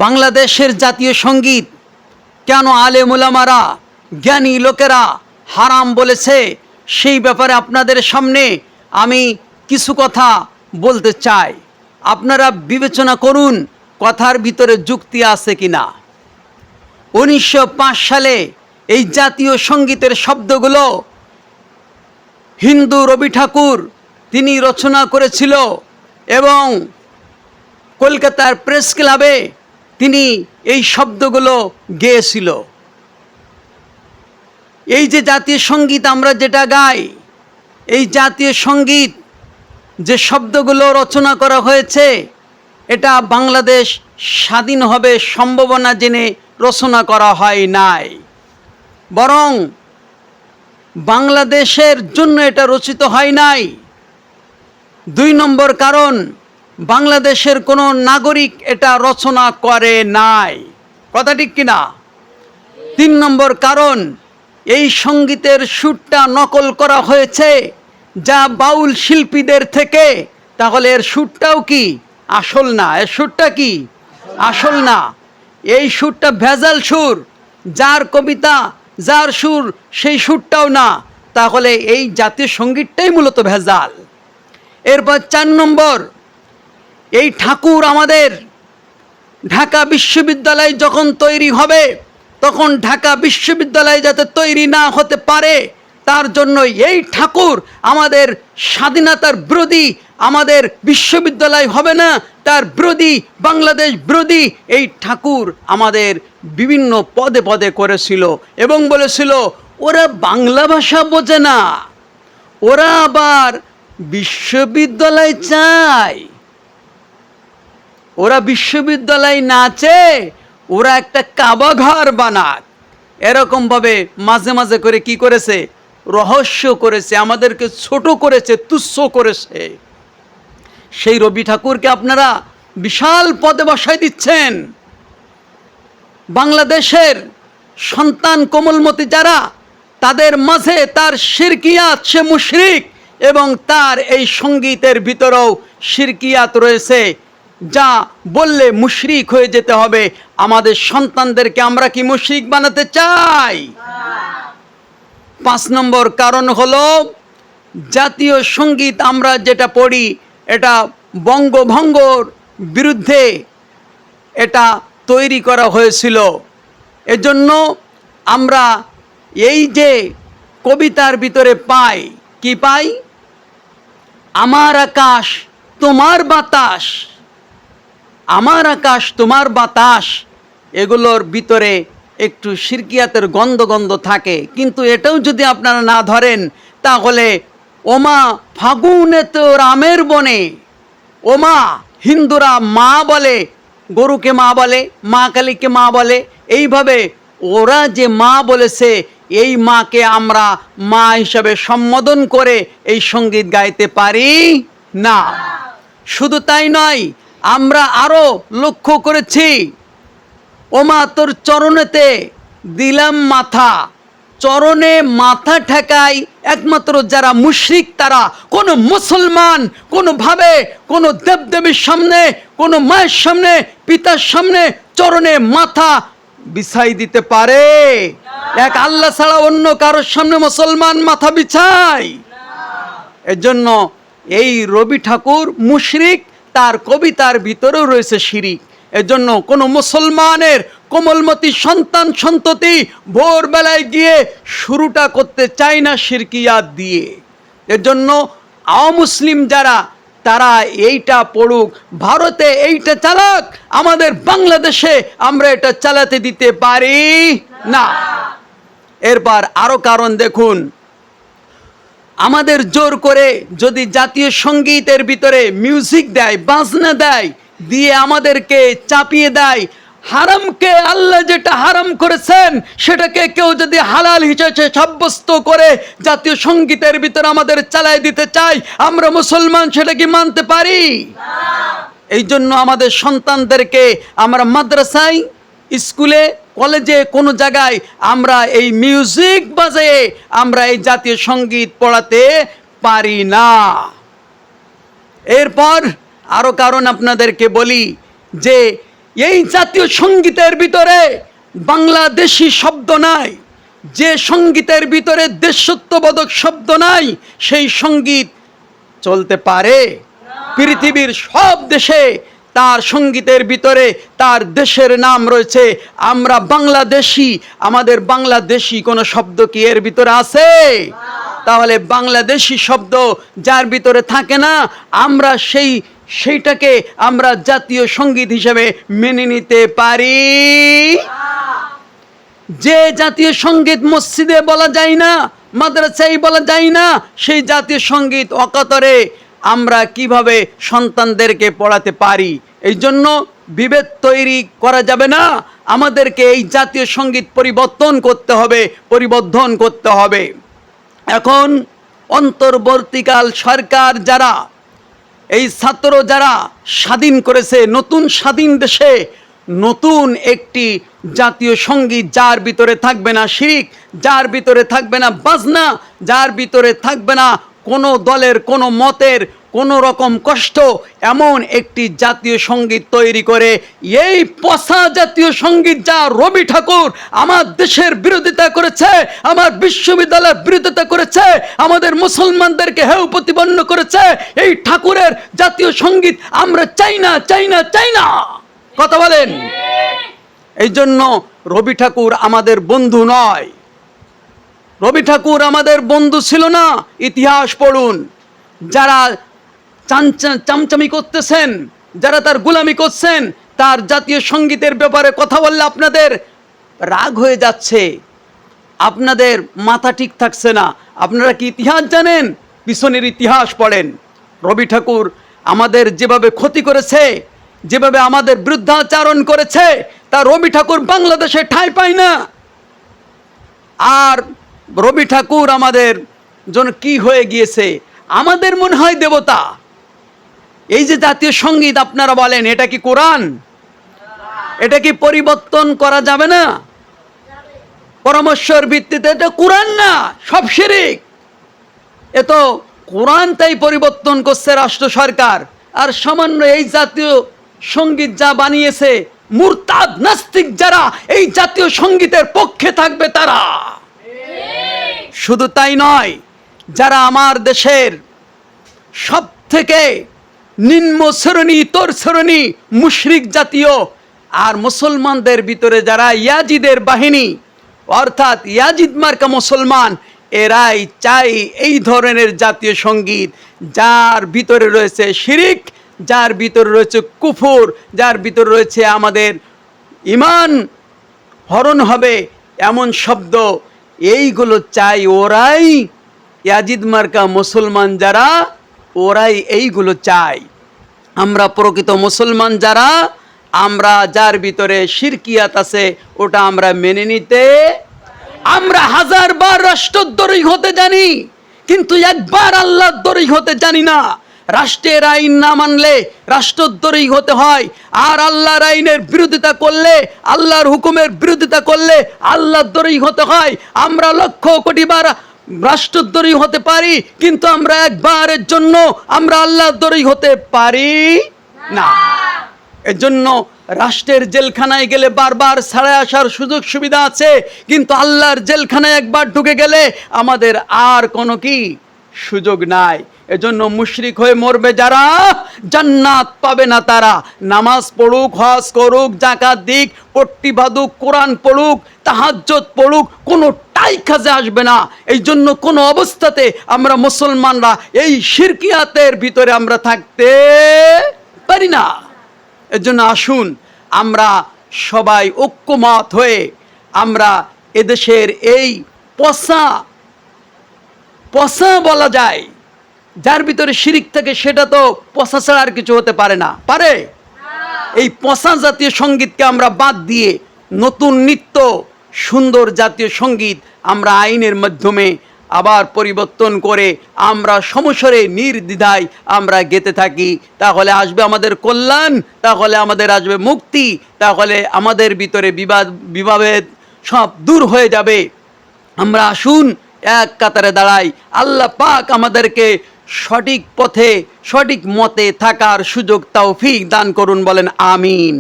বাংলাদেশের জাতীয় সঙ্গীত কেন আলেম ওলামারা, জ্ঞানী লোকেরা হারাম বলেছে, সেই ব্যাপারে আপনাদের সামনে আমি কিছু কথা বলতে চাই। আপনারা বিবেচনা করুন কথার ভিতরে যুক্তি আছে কিনা। 1905 সালে এই জাতীয় সঙ্গীতের শব্দগুলো হিন্দু রবি ঠাকুর তিনি রচনা করেছিল এবং কলকাতার প্রেস ক্লাবে তিনি এই শব্দগুলো গেয়েছিল। এই যে জাতীয় সঙ্গীত আমরা যেটা গাই, এই জাতীয় সঙ্গীত যে শব্দগুলো রচনা করা হয়েছে, এটা বাংলাদেশ স্বাধীন হবে সম্ভাবনা জেনে রচনা করা হয় নাই, বরং বাংলাদেশের জন্য এটা রচিত হয় নাই। 2 নম্বর কারণ, বাংলাদেশের কোনো নাগরিক এটা রচনা করে নাই। কথা ঠিক কিনা? 3 নম্বর কারণ, এই সঙ্গীতের সুরটা নকল করা হয়েছে যা বাউল শিল্পীদের থেকে। তাহলে এর সুরটাও কি আসল না? এর সুরটা কি আসল না? এই সুরটা ভেজাল সুর, যার কবিতা যার সুর সেই সুরটাও না। তাহলে এই জাতীয় সঙ্গীতটাই মূলত ভেজাল। এরপর 4 নম্বর, এই ঠাকুর আমাদের ঢাকা বিশ্ববিদ্যালয় যখন তৈরি হবে, তখন ঢাকা বিশ্ববিদ্যালয় যাতে তৈরি না হতে পারে তার জন্য এই ঠাকুর আমাদের স্বাধীনতার বিরোধী, আমাদের বিশ্ববিদ্যালয় হবে না তার বিরোধী, বাংলাদেশ বিরোধী এই ঠাকুর আমাদের বিভিন্ন পদে পদে করেছিল এবং বলেছিল ওরা বাংলা ভাষা বোঝে না, ওরা আবার বিশ্ববিদ্যালয় চায়, ওরা বিশ্ববিদ্যালয় না চেয়ে ওরা একটা কাবা ঘর বানাক। এরকমভাবে মাঝে মাঝে করে কি করেছে? রহস্য করেছে, আমাদেরকে ছোট করেছে, তুচ্ছ করেছে। সেই রবি ঠাকুরকে আপনারা বিশাল পদে বসায় দিচ্ছেন। বাংলাদেশের সন্তান কোমলমতি যারা, তাদের মাঝে তার শিরকিয়াত, সে মুশরিক, এবং তার এই সঙ্গীতের ভিতরেও শিরকিয়াত রয়েছে, যা বললে মুশরিক হয়ে যেতে হবে। আমাদের সন্তানদেরকে আমরা কি মুশরিক বানাতে চাই? 5 নম্বর কারণ হলো, জাতীয় সঙ্গীত আমরা যেটা পড়ি এটা বঙ্গভঙ্গর বিরুদ্ধে এটা তৈরি করা হয়েছিল। এজন্য আমরা এই যে কবিতার ভিতরে পাই, কি পাই? আমার আকাশ তোমার বাতাস, আমার আকাশ তোমার বাতাস, এগুলোর ভিতরে একটু শিরকিয়াতের গন্ধ গন্ধ থাকে। কিন্তু এটাও যদি আপনারা না ধরেন, তাহলে ওমা ফাগুনে তো রামের বনে, ওমা হিন্দুরা মা বলে, গরুকে মা বলে, মা কালীকে মা বলে, এইভাবে ওরা যে মা বলেছে, এই মাকে আমরা মা হিসাবে সম্বোধন করে এই সঙ্গীত গাইতে পারি না। শুধু তাই নয়, আমরা আরো লক্ষ্য করেছি, ওমা তোর চরণেতে দিলাম মাথা, চরণে মাথা ঠেকাই একমাত্র যারা মুশরিক তারা। কোনো মুসলমান কোনোভাবে কোনো দেবদেবীর সামনে, কোনো মায়ের সামনে, পিতার সামনে চরণে মাথা বিছাই দিতে পারে? এক আল্লাহ ছাড়া অন্য কারোর সামনে মুসলমান মাথা বিছায়? এজন্য এই রবি ঠাকুর মুশরিক, তার কবিতার ভিতরেও রয়েছে শিরিক। এজন্য কোনো মুসলমানের কোমলমতি সন্তান সন্ততি ভোরবেলায় গিয়ে শুরুটা করতে চায় না শিরকিয়াত দিয়ে। এজন্য মুসলিম যারা, তারা এইটা পড়ুক, ভারতে এইটা চালাক, আমাদের বাংলাদেশে আমরা এটা চালাতে দিতে পারি না। এরপর আরো কারণ দেখুন, আমাদের জোর করে যদি জাতীয় সঙ্গীতের ভিতরে মিউজিক দেয়, বাজনা দেয়, দিয়ে আমাদেরকে চাপিয়ে দেয়, হারামকে আল্লাহ যেটা হারাম করেছেন সেটাকে কেউ যদি হালাল হিসেবে সাব্যস্ত করে জাতীয় সঙ্গীতের ভিতরে আমাদের চালাই দিতে চাই, আমরা মুসলমান সেটা কি মানতে পারি? এই জন্য আমাদের সন্তানদেরকে আমরা মাদ্রাসায়, স্কুলে, কলেজে, কোনো জায়গায় আমরা এই মিউজিক বাজিয়ে আমরা এই জাতীয় সঙ্গীত পড়াতে পারি না। এরপর আরো কারণ আপনাদেরকে বলি, যে এই জাতীয় সঙ্গীতের ভিতরে বাংলাদেশি শব্দ নাই, যে সঙ্গীতের ভিতরে দেশাত্মবোধক শব্দ নাই, সেই সঙ্গীত চলতে পারে? পৃথিবীর সব দেশে তার সঙ্গীতের ভিতরে তার দেশের নাম রয়েছে। আমরা বাংলাদেশি, আমাদের বাংলাদেশি কোনো শব্দ কি এর ভিতরে আছে? তাহলে বাংলাদেশি শব্দ যার ভিতরে থাকে না, আমরা সেইটাকে আমরা জাতীয় সঙ্গীত হিসেবে মেনে নিতে পারি? যে জাতীয় সঙ্গীত মসজিদে বলা যায় না, মাদ্রাসায় বলা যায় না, সেই জাতীয় সঙ্গীত অকাতরে আমরা কিভাবে সন্তানদেরকে পড়াতে পারি? এই জন্য বিভেদ তৈরি করা যাবে না, আমাদেরকে এই জাতীয় সঙ্গীত পরিবর্তন করতে হবে। এখন অন্তর্বর্তীকাল সরকার যারা, এই ছাত্র যারা স্বাধীন করেছে, নতুন স্বাধীন দেশে নতুন একটি জাতীয় সঙ্গীত, যার ভিতরে থাকবে না শিরিক, যার ভিতরে থাকবে না বাজনা, যার ভিতরে থাকবে না কোনো দলের কোনো মতের কোনো রকম কষ্ট, এমন একটি জাতীয় সঙ্গীত তৈরি করে, এই পচা জাতীয় সঙ্গীত যা রবি ঠাকুর আমার দেশের বিরোধিতা করেছে, আমার বিশ্ববিদ্যালয়ের বিরোধিতা করেছে, আমাদের মুসলমানদেরকে হেয় প্রতিপন্ন করেছে, এই ঠাকুরের জাতীয় সঙ্গীত আমরা চাই না, চাই না, চাই না। কথা বলেন? এই জন্য রবি ঠাকুর আমাদের বন্ধু নয়। রবি ঠাকুর আমাদের বন্ধু ছিল না। ইতিহাস পড়ুন। যারা চামচামি করতেছেন, যারা তার গোলামি করছেন, তার জাতীয় সঙ্গীতের ব্যাপারে কথা বললে আপনাদের রাগ হয়ে যাচ্ছে, আপনাদের মাথা ঠিক থাকছে না। আপনারা কি ইতিহাস জানেন? পিছনের ইতিহাস পড়েন। রবি ঠাকুর আমাদের যেভাবে ক্ষতি করেছে, যেভাবে আমাদের বিরুদ্ধাচারণ করেছে, তা রবি ঠাকুর বাংলাদেশে ঠাঁই পায় না। আর রবি ঠাকুর আমাদের জন্য কি হয়ে গিয়েছে? আমাদের মনে হয় দেবতা। এই যে জাতীয় সঙ্গীত আপনারা বলেন, এটা কি কোরআন? এটা কি পরিবর্তন করা যাবে না? পরামর্শের ভিত্তিতে? এটা কোরআন না, সব শিরিক। এ তো কোরআন তাই পরিবর্তন করছে রাষ্ট্র সরকার। আর সামান্য এই জাতীয় সঙ্গীত যা বানিয়েছে, মুরতাদ নাস্তিক যারা এই জাতীয় সঙ্গীতের পক্ষে থাকবে তারা। শুধু তাই নয়, যারা আমার দেশের সব থেকে নিম্ন শ্রেণী, তোর শ্রেণী মুশরিক জাতীয়, আর মুসলমানদের ভিতরে যারা ইয়াজিদের বাহিনী, অর্থাৎ ইয়াজিদ মার্কা মুসলমান, এরাই চাই এই ধরনের জাতীয় সঙ্গীত, যার ভিতরে রয়েছে শিরিক, যার ভিতরে রয়েছে কুফর, যার ভিতরে রয়েছে আমাদের ঈমান হরণ হবে এমন শব্দ, এইগুলো চাই। ওরাই ইয়াজিদ মার্কা মুসলমান যারা, ওরাই এইগুলো চাই। আমরা প্রকৃত মুসলমান যারা, আমরা যার ভিতরে শিরকিয়াত আছে, ওটা আমরা মেনে নিতে, আমরা হাজারবার রাষ্ট্রদ্রোহী হতে জানি, কিন্তু একবার আল্লাহদ্রোহী হতে জানি না। রাষ্ট্রের আইন না মানলে রাষ্ট্রদ্রোহী হতে হয়, আর আল্লাহর আইনের বিরোধিতা করলে, আল্লাহর হুকুমের বিরোধিতা করলে আল্লাহদ্রোহী হতে হয়। আমরা লক্ষ কোটি বার রাষ্ট্রদ্রোহী হতে পারি, কিন্তু আমরা একবারের জন্য আমরা আল্লাহদ্রোহী হতে পারি না। এর জন্য রাষ্ট্রের জেলখানায় গেলে বারবার ছাড়া আসার সুযোগ সুবিধা আছে, কিন্তু আল্লাহর জেলখানায় একবার ঢুকে গেলে আমাদের আর কোনো কি সুযোগ নাই। এজন্য মুশরিক হয়ে মরবে যারা, জান্নাত পাবে না তারা। নামাজ পড়ুক, হজ করুক, যাকাত দিক, পট্টি বাঁধুক, কোরআন পড়ুক, তাহাজ্জুদ পড়ুক, কোনোটাই কাজে আসবে না। এই জন্য কোনো অবস্থাতে আমরা মুসলমানরা এই শিরকিয়াতের ভিতরে আমরা থাকতে পারি না। এর জন্য আসুন আমরা সবাই ঐক্যমত হয়ে আমরা এদেশের এই পচা বলা যায়, যার ভিতরে শিরিক থাকে, সেটা তো পচা ছাড়া আর কিছু হতে পারে না, পারে? এই পচা জাতীয় সঙ্গীতকে আমরা বাদ দিয়ে নতুন নিত্য সুন্দর জাতীয় সঙ্গীত আমরা আইনের মাধ্যমে আবার পরিবর্তন করে আমরা সমস্বরে নির্দ্বিধায় আমরা গেতে থাকি, তাহলে আসবে আমাদের কল্যাণ, তাহলে আমাদের আসবে মুক্তি, তাহলে আমাদের ভিতরে বিবাদ সব দূর হয়ে যাবে। আমরা আসুন এক কাতারে দাঁড়াই। আল্লাহ পাক আমাদেরকে সঠিক পথে, সঠিক মতে থাকার সুযোগ তৌফিক দান করুন, বলেন আমিন।